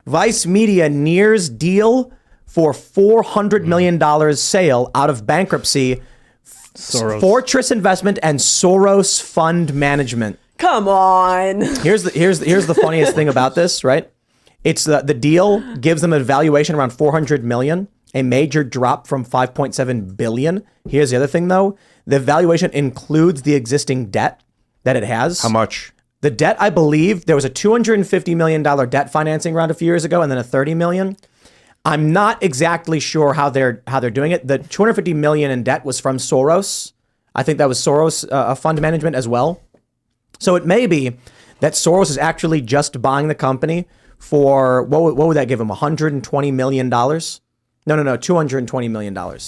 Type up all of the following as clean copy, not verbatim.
Vice Media nears deal for $400 million sale out of bankruptcy. Soros. Fortress Investment and Soros Fund Management. Come on. Here's the funniest thing about this, right? It's the deal gives them a valuation around 400 million, a major drop from 5.7 billion. Here's the other thing though. The valuation includes the existing debt that it has. How much? The debt, I believe, there was a $250 million debt financing round a few years ago and then a $30 million. I'm not exactly sure how they're doing it. The $250 million in debt was from Soros. I think that was Soros fund management as well. So it may be that Soros is actually just buying the company for, what would that give him, $120 million? No, $220 million.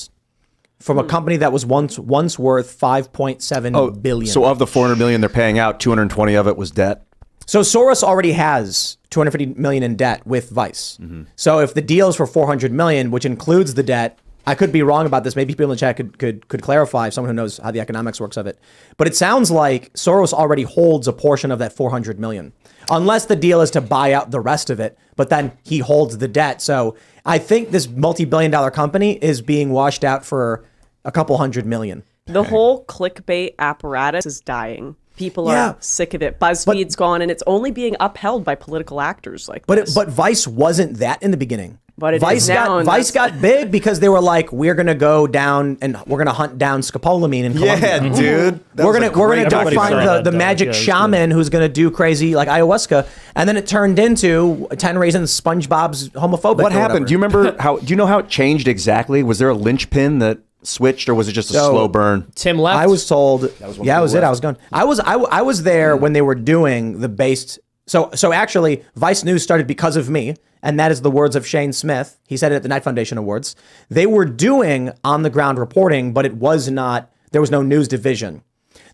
From a company that was once worth 5.7 billion. So of the 400 million they're paying out, 220 of it was debt? So Soros already has 250 million in debt with Vice. Mm-hmm. So if the deal is for 400 million, which includes the debt, I could be wrong about this. Maybe people in the chat could clarify, someone who knows how the economics works of it. But it sounds like Soros already holds a portion of that 400 million. Unless the deal is to buy out the rest of it, but then he holds the debt. So I think this multi-billion-dollar company is being washed out for a couple $100 million. The whole clickbait apparatus is dying. People are sick of it. BuzzFeed's gone, and it's only being upheld by political actors like this. But Vice wasn't that in the beginning. But it Vice is now. Vice got big because they were like, we're gonna go down and we're gonna hunt down scopolamine in Colombia. Yeah, dude. We're gonna go find saw the that, magic shaman who's gonna do crazy like ayahuasca, and then it turned into 10 Reasons SpongeBob's homophobic. What happened? Do you remember how? Do you know how it changed exactly? Was there a linchpin that switched, or was it just a slow burn? Tim left. I was told. That was it. I was gone. I was there when they were doing the based. So actually, Vice News started because of me, and that is the words of Shane Smith. He said it at the Knight Foundation Awards. They were doing on the ground reporting, but it was not. There was no news division.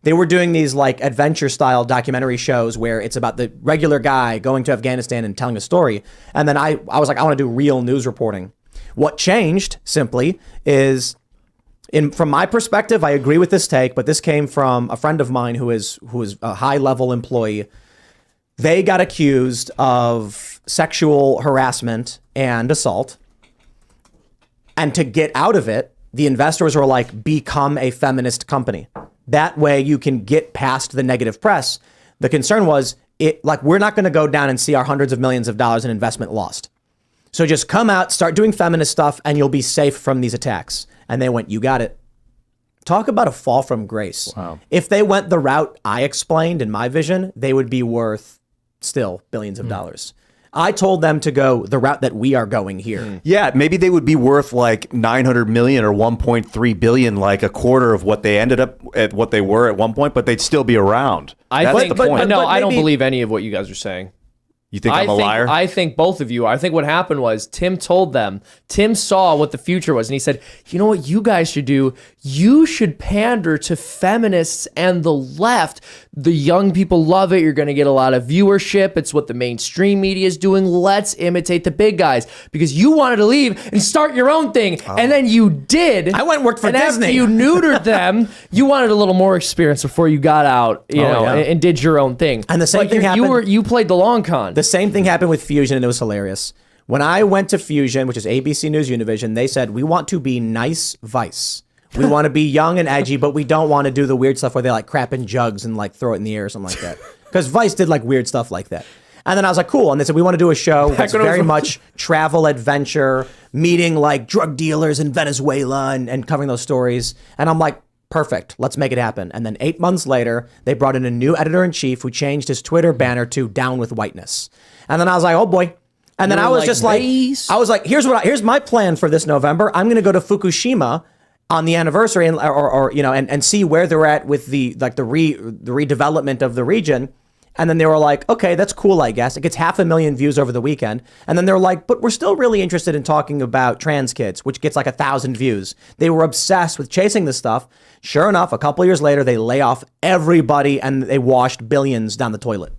They were doing these like adventure style documentary shows where it's about the regular guy going to Afghanistan and telling a story. And then I was like, I want to do real news reporting. What changed simply is, from my perspective, I agree with this take, but this came from a friend of mine who is a high level employee. They got accused of sexual harassment and assault. And to get out of it, the investors were like, become a feminist company. That way you can get past the negative press. The concern was, we're not going to go down and see our hundreds of millions of dollars in investment lost. So just come out, start doing feminist stuff, and you'll be safe from these attacks. And they went, you got it. Talk about a fall from grace. Wow. If they went the route I explained in my vision, they would be worth still billions of dollars. I told them to go the route that we are going here. Yeah, maybe they would be worth like 900 million or 1.3 billion, like a quarter of what they ended up at, what they were at one point, but they'd still be around. That's the point. No, I don't believe any of what you guys are saying. You think I'm a liar? I think both of you are. I think what happened was Tim told them, Tim saw what the future was, and he said, you know what you guys should do? You should pander to feminists and the left. The young people love it. You're going to get a lot of viewership. It's what the mainstream media is doing. Let's imitate the big guys, because you wanted to leave and start your own thing. And then you did. I went and worked for and Disney. After you neutered them, you wanted a little more experience before you got out, and did your own thing. And the same thing happened. You played the long con. The same thing happened with Fusion, and it was hilarious. When I went to Fusion, which is ABC News Univision, they said, we want to be nice Vice. We want to be young and edgy, but we don't want to do the weird stuff where they like crap in jugs and like throw it in the air or something like that. Because Vice did like weird stuff like that. And then I was like, cool. And they said, we want to do a show that's very much travel adventure, meeting like drug dealers in Venezuela and covering those stories. And I'm like, perfect. Let's make it happen. And then 8 months later, they brought in a new editor-in-chief who changed his Twitter banner to "Down with Whiteness." And then I was like, oh boy. And then I was just like, here's my plan for this November. I'm going to go to Fukushima on the anniversary and see where they're at with the redevelopment of the region. And then they were like, okay, that's cool, I guess. It gets 500,000 views over the weekend. And then they're like, but we're still really interested in talking about trans kids, which gets like 1,000 views. They were obsessed with chasing this stuff. Sure enough, a couple years later, they lay off everybody and they washed billions down the toilet.